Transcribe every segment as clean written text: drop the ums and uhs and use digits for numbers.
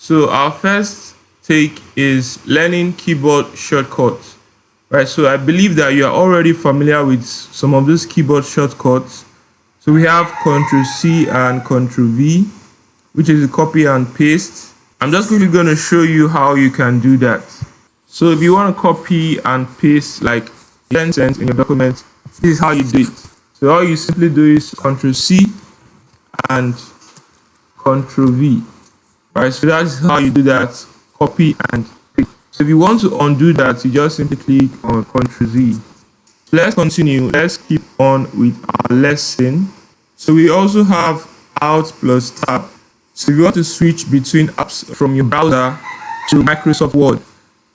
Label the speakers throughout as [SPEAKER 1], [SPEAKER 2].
[SPEAKER 1] So our first take is learning keyboard shortcuts. Right, so I believe that you are already familiar with some of those keyboard shortcuts. So we have Ctrl C and Ctrl V, which is a copy and paste. I'm just quickly going to show you how you can do that. So if you want to copy and paste like 10 cents in your document, this is how you do it. So all you simply do is Ctrl C and Ctrl V. Right, so that's how you do that, copy and paste. So if you want to undo that, you just simply click on Ctrl Z. So let's continue. Let's keep on with our lesson. So we also have Alt plus Tab. So if you want to switch between apps from your browser to Microsoft Word,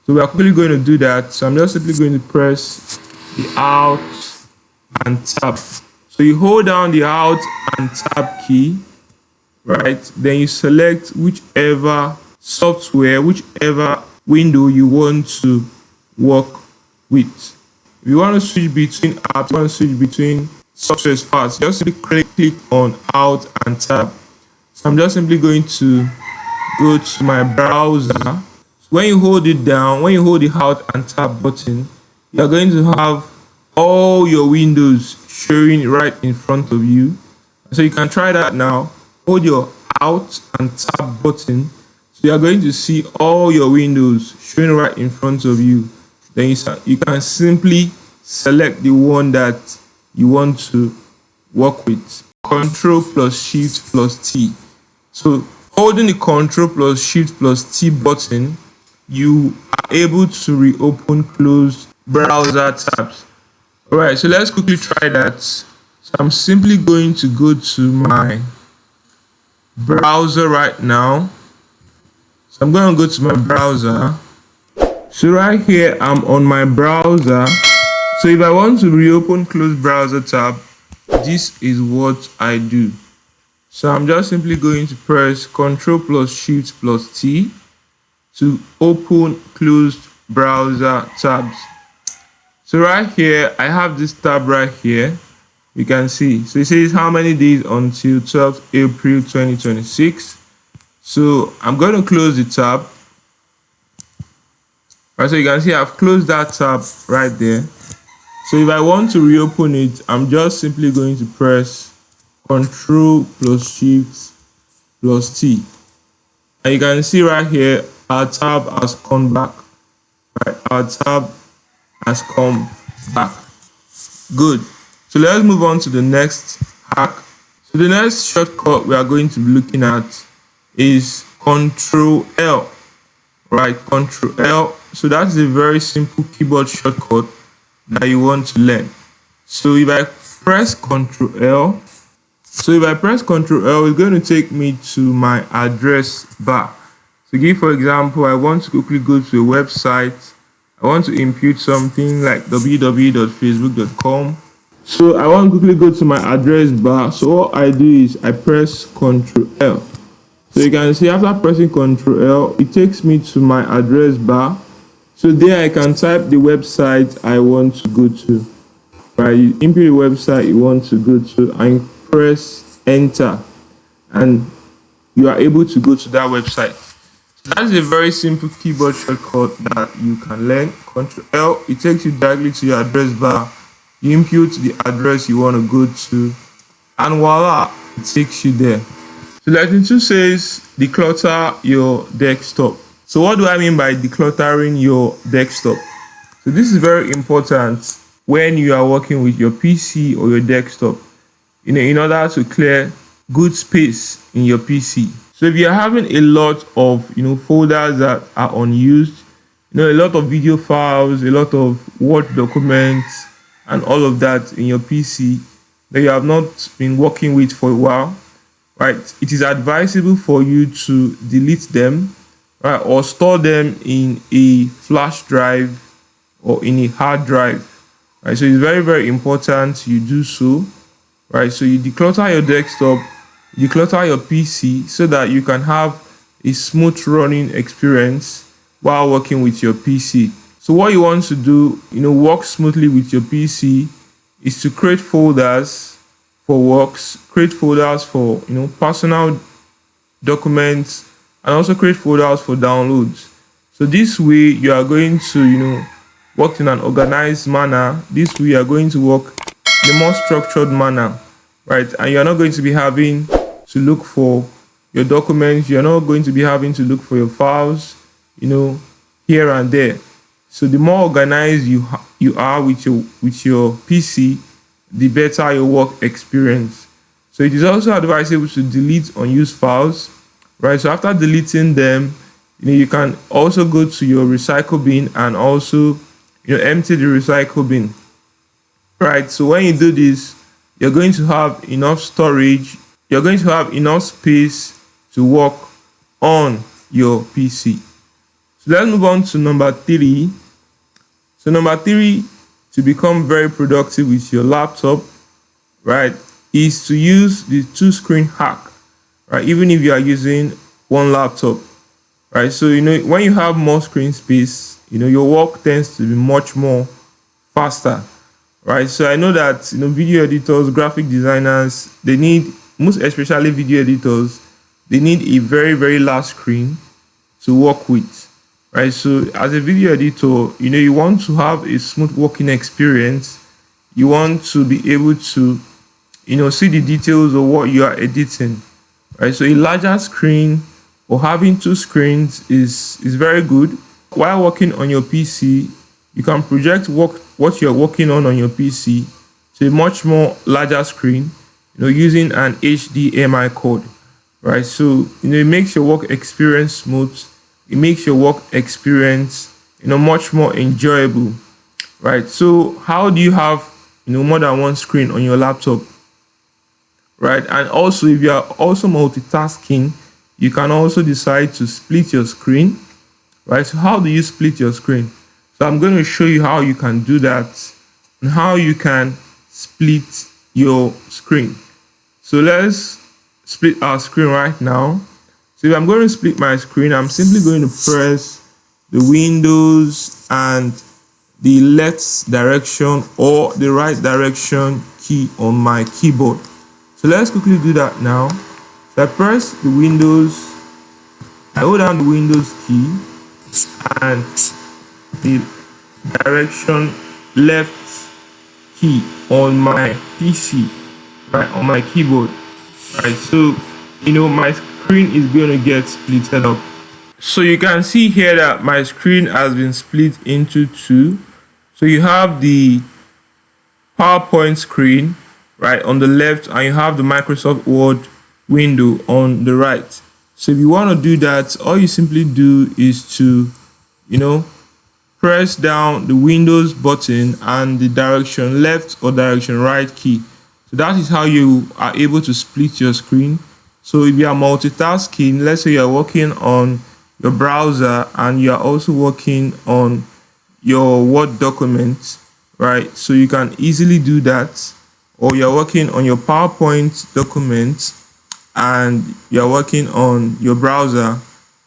[SPEAKER 1] so we are quickly going to do that. So I'm just simply going to press the Alt and Tab. So you hold down the Alt and Tab key, right? Then you select whichever software, whichever window you want to work with. If you want to switch between apps, you want to switch between softwares fast, just simply click on Alt and Tab. So I'm just simply going to go to my browser. So when you hold it down, when you hold the Alt and Tab button, you're going to have all your windows showing right in front of you. So you can try that now. Hold your Alt and Tab button. So you are going to see all your windows showing right in front of you. Then you can simply select the one that you want to work with. Control plus Shift plus T. So holding the Control plus Shift plus T button, you are able to reopen closed browser tabs. Alright, so let's quickly try that. So I'm simply going to go to my browser right now. So I'm going to go to my browser. So right here, I'm on my browser. So if I want to reopen closed browser tab, this is what I do. So I'm just simply going to press Ctrl plus Shift plus T to open closed browser tabs. So right here, I have this tab right here. You can see. So it says how many days until 12th April 2026. So I'm going to close the tab. Right, so you can see I've closed that tab right there. So if I want to reopen it, I'm just simply going to press Ctrl plus Shift plus T. And you can see right here, our tab has come back. Right, our tab has come back. Good. So let's move on to the next hack. So the next shortcut we are going to be looking at is Ctrl L. Right, Ctrl L. So that's a very simple keyboard shortcut that you want to learn. So if I press Ctrl L, it's going to take me to my address bar. So give for example, I want to quickly go to a website. I want to impute something like www.facebook.com. So I want to quickly go to my address bar. So what I do is I press Ctrl L. So you can see after pressing Ctrl L, it takes me to my address bar. So there I can type the website I want to go to. Right, you input the website you want to go to and press enter, and you are able to go to that website. So that's a very simple keyboard shortcut that you can learn. Ctrl L, it takes you directly to your address bar. You input the address you want to go to, and voila, it takes you there. So Lesson 2 says declutter your desktop. So what do I mean by decluttering your desktop? So this is very important when you are working with your PC or your desktop, in order to clear good space in your PC. So if you're having a lot of folders that are unused, a lot of video files, a lot of Word documents, and all of that in your PC that you have not been working with for a while, right? It is advisable for you to delete them, right, or store them in a flash drive or in a hard drive, right? So it's very, very important you do so, right? So you declutter your desktop, declutter your PC so that you can have a smooth running experience while working with your PC. So what you want to do, work smoothly with your PC is to create folders for works, create folders for, personal documents, and also create folders for downloads. So this way you are going to, work in an organized manner. This way you are going to work in a more structured manner, right? And you are not going to be having to look for your documents. You are not going to be having to look for your files, here and there. So the more organized you are with your PC, the better your work experience. So it is also advisable to delete unused files, right? So after deleting them, you can also go to your recycle bin and also empty the recycle bin, right? So when you do this, you're going to have enough storage, you're going to have enough space to work on your PC. So let's move on to number 3. So number 3, to become very productive with your laptop, right, is to use the 2-screen hack, right? Even if you are using one laptop, right? So when you have more screen space, your work tends to be much more faster, right? So I know that video editors, graphic designers, they need, most especially video editors, they need a very, very large screen to work with, right? So as a video editor, you want to have a smooth working experience. You want to be able to see the details of what you are editing, right? So a larger screen or having 2 screens is very good. While working on your PC, you can project what you're working on your PC to a much more larger screen, using an HDMI cord, right? So it makes your work experience smooth. It makes your work experience much more enjoyable, right? So how do you have more than one screen on your laptop, right? And also, if you are also multitasking, you can also decide to split your screen, right? So how do you split your screen? So I'm going to show you how you can do that and how you can split your screen. So let's split our screen right now. So if I'm going to split my screen, I'm simply going to press the Windows and the left direction or the right direction key on my keyboard. So let's quickly do that now. So I press the Windows, I hold down the Windows key and the direction left key on my PC, right, on my keyboard, right? So my screen is going to get split up. So you can see here that my screen has been split into 2. So you have the PowerPoint screen, right, on the left, and you have the Microsoft Word window on the right. So if you want to do that, all you simply do is to press down the Windows button and the direction left or direction right key. So that is how you are able to split your screen. So if you are multitasking, let's say you are working on your browser and you are also working on your Word document, right? So you can easily do that. Or you're working on your PowerPoint document and you're working on your browser,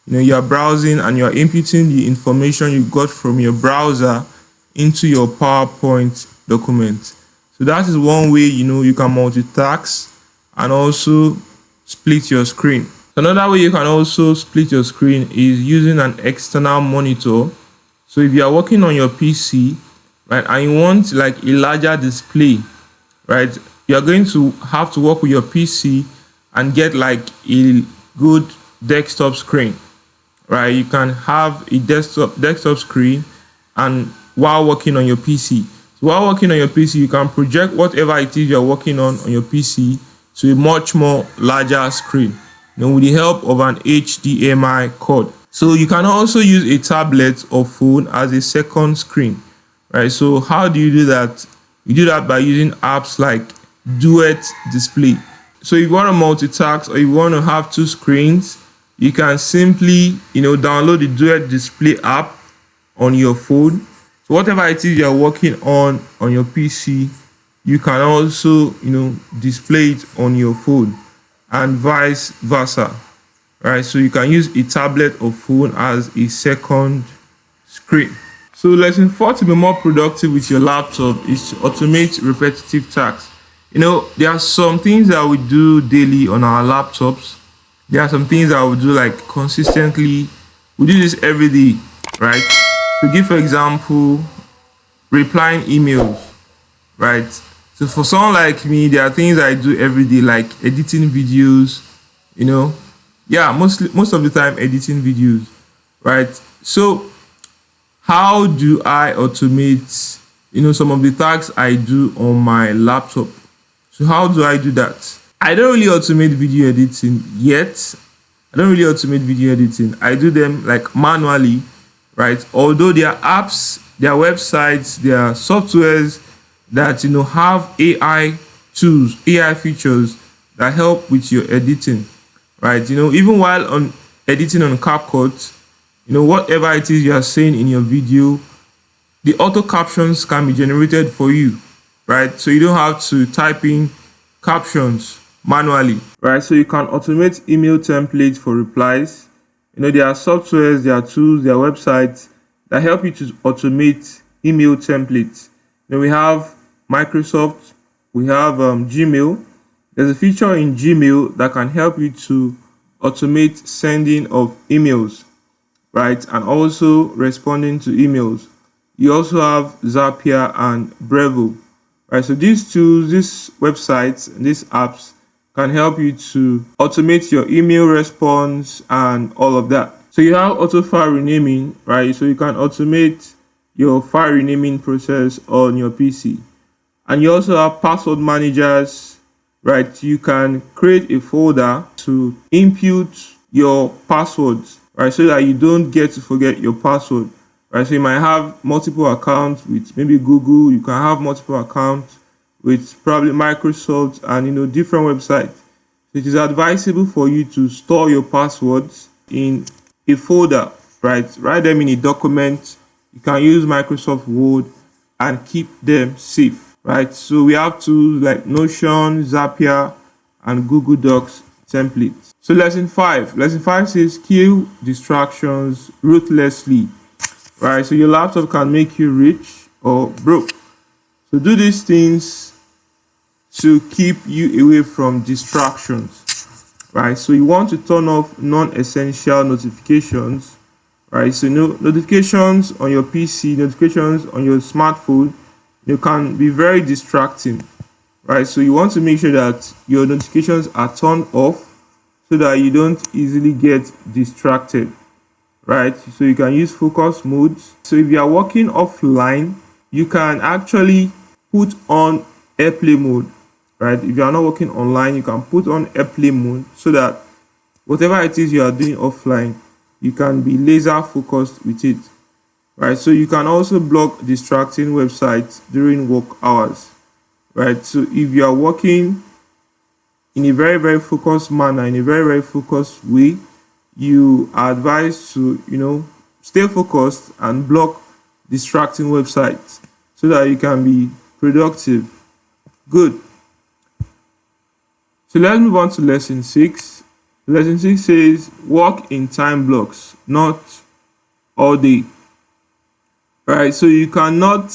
[SPEAKER 1] you're browsing and you're inputting the information you got from your browser into your PowerPoint document. So that is one way you can multitask and also split your screen. Another way you can also split your screen is using an external monitor. So if you are working on your PC, right, and you want like a larger display, right, you're going to have to work with your PC and get like a good desktop screen, right? You can have a desktop screen and while working on your PC. So while working on your PC, you can project whatever it is you're working on your PC to a much more larger screen, with the help of an HDMI cord. So you can also use a tablet or phone as a second screen, right? So how do you do that? You do that by using apps like Duet Display. So if you want to multitask or you want to have 2 screens, you can simply, download the Duet Display app on your phone. So whatever it is you're working on your PC, you can also, display it on your phone and vice versa, right? So you can use a tablet or phone as a second screen. So lesson 4 to be more productive with your laptop is to automate repetitive tasks. There are some things that we do daily on our laptops, There are some things I will do like consistently. We do this every day, right? So give for example, replying emails, right? So for someone like me, there are things I do every day, like editing videos, you know. Yeah, most of the time editing videos, right? So how do I automate, some of the tasks I do on my laptop? So how do I do that? I don't really automate video editing yet. I don't really automate video editing. I do them like manually, right? Although there are apps, there are websites, there are softwares that have AI tools, AI features that help with your editing, right? Even while on editing on CapCut, whatever it is you are saying in your video, the auto captions can be generated for you, right? So you don't have to type in captions manually, right? So you can automate email templates for replies. There are softwares, there are tools, there are websites that help you to automate email templates. We have Microsoft, we have Gmail. There's a feature in Gmail that can help you to automate sending of emails, right? And also responding to emails. You also have Zapier and Brevo, right? So these tools, these websites, these apps can help you to automate your email response and all of that. So you have auto file renaming, right? So you can automate your file renaming process on your PC. And you also have password managers, right? You can create a folder to input your passwords, right? So that you don't get to forget your password, right? So you might have multiple accounts with maybe Google. You can have multiple accounts with probably Microsoft and different websites. So it is advisable for you to store your passwords in a folder, right? Write them in a document. You can use Microsoft Word and keep them safe, right? So we have tools like Notion, Zapier, and Google Docs templates. So lesson 5 says kill distractions ruthlessly, right? So your laptop can make you rich or broke. So do these things to keep you away from distractions, right? So you want to turn off non-essential notifications, right? So notifications on your PC, notifications on your smartphone, can be very distracting, right? So you want to make sure that your notifications are turned off so that you don't easily get distracted, right? So you can use focus modes. So if you are working offline, you can actually put on airplane mode, right? If you are not working online, you can put on airplane mode so that whatever it is you are doing offline, you can be laser focused with it, right? So you can also block distracting websites during work hours, right? So if you are working in a very, very focused manner, in a very, very focused way, you are advised to, stay focused and block distracting websites so that you can be productive. Good. So let's move on to lesson 6. Lesson 6 says work in time blocks, not all day. Right? So you cannot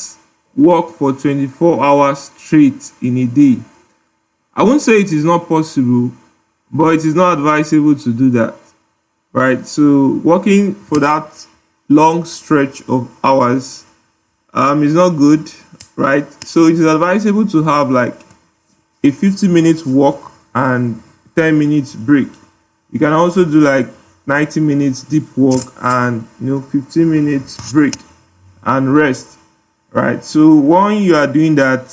[SPEAKER 1] work for 24 hours straight in a day. I won't say it is not possible, but it is not advisable to do that. Right? So working for that long stretch of hours is not good, right? So it is advisable to have like a 50-minute walk and 10 minutes break. You can also do like 90 minutes deep walk and 15 minutes break and rest, right? So when you are doing that,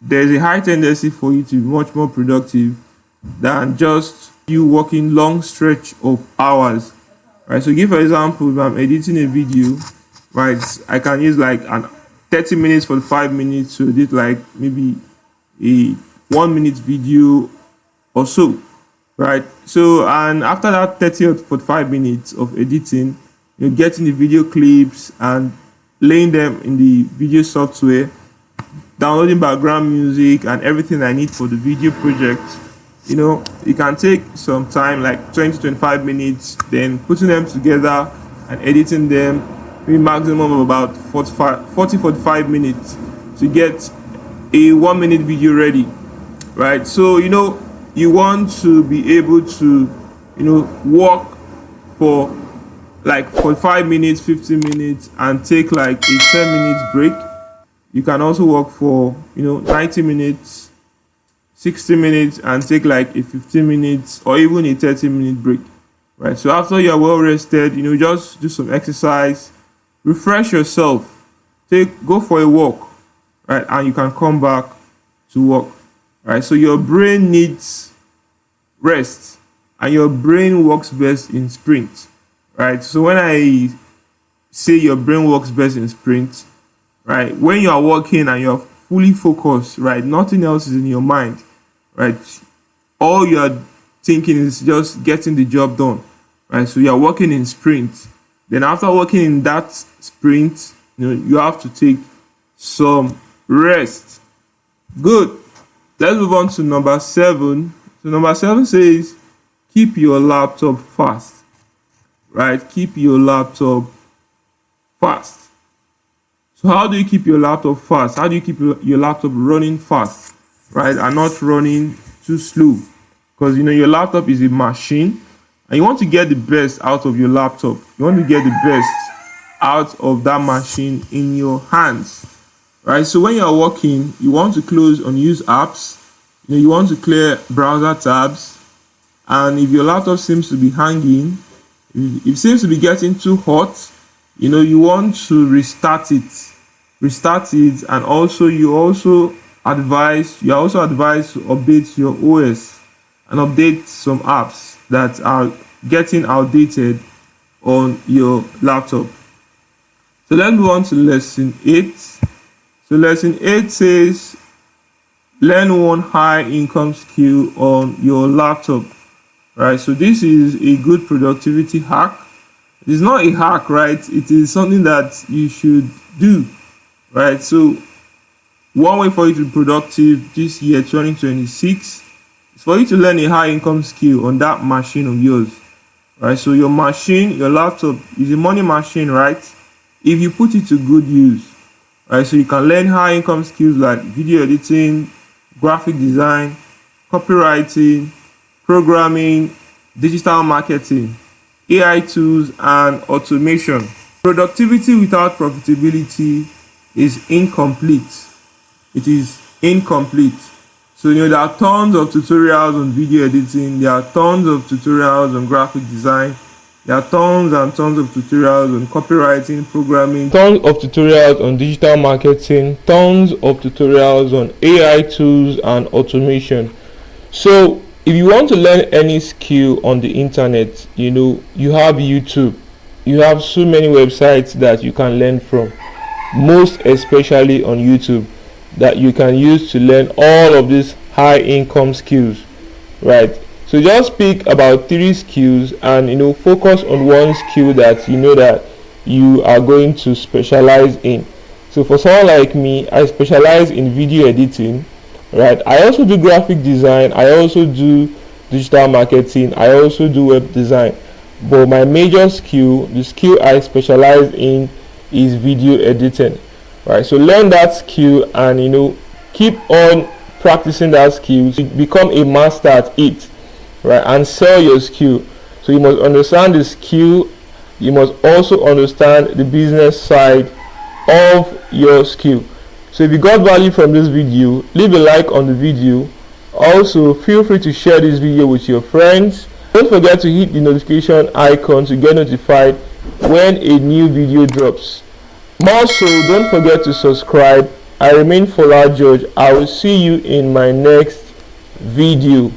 [SPEAKER 1] there's a high tendency for you to be much more productive than just you working long stretch of hours, right? So give for example, if I'm editing a video, right, I can use like an 30 minutes, 45 minutes to edit like maybe a 1 minute video or so, right? So and after that 30 or 45 minutes of editing, getting the video clips and laying them in the video software, downloading background music and everything I need for the video project, it can take some time, like 20-25 minutes, then putting them together and editing them, maybe maximum of about 40-45 minutes to get a 1 minute video ready, right? So you want to be able to, walk for like 45 minutes, 50 minutes, and take like a 10 minutes break. You can also walk for 90 minutes, 60 minutes, and take like a 15 minutes or even a 30-minute break. Right. So after you're well rested, just do some exercise, refresh yourself, go for a walk, right, and you can come back to work. Right. So your brain needs rest, and your brain works best in sprints. Right. So when I say your brain works best in sprints, right, when you are working and you're fully focused, right, nothing else is in your mind, right, all you are thinking is just getting the job done, right. So you are working in sprints. Then after working in that sprint, you have to take some rest. Good. Let's move on to number 7. So number 7 says keep your laptop fast. Right? Keep your laptop fast. So how do you keep your laptop fast? How do you keep your laptop running fast? Right? And not running too slow. Because your laptop is a machine, and you want to get the best out of your laptop. You want to get the best out of that machine in your hands. Right? So when you are working, you want to close unused apps. You want to clear browser tabs. And if your laptop seems to be hanging, if it seems to be getting too hot, you want to restart it, and also you are also advised to update your OS and update some apps that are getting outdated on your laptop. So let's move on to lesson 8. So lesson 8 says learn one high income skill on your laptop. Right, so this is a good productivity hack. It is not a hack, right? It is something that you should do, right? So one way for you to be productive this year, 2026, is for you to learn a high income skill on that machine of yours, right? So your machine, your laptop is a money machine, right? If you put it to good use, right? So you can learn high income skills like video editing, graphic design, copywriting, programming, digital marketing, AI tools, and automation. Productivity without profitability is incomplete. It is incomplete. So there are tons of tutorials on video editing, there are tons of tutorials on graphic design, there are tons and tons of tutorials on copywriting, programming, tons of tutorials on digital marketing, tons of tutorials on AI tools and automation. So if you want to learn any skill on the internet, you have YouTube. You have so many websites that you can learn from, most especially on YouTube, that you can use to learn all of these high income skills, right? So just pick about 3 skills and focus on one skill that that you are going to specialize in. So for someone like me, I specialize in video editing. Right, I also do graphic design, I also do digital marketing, I also do web design, but my major skill, the skill I specialize in, is video editing. Right, so learn that skill and keep on practicing that skill to become a master at it, right, and sell your skill. So you must understand the skill, you must also understand the business side of your skill. So if you got value from this video, leave a like on the video. Also, feel free to share this video with your friends. Don't forget to hit the notification icon to get notified when a new video drops. More so, don't forget to subscribe. I remain Fola George. I will see you in my next video.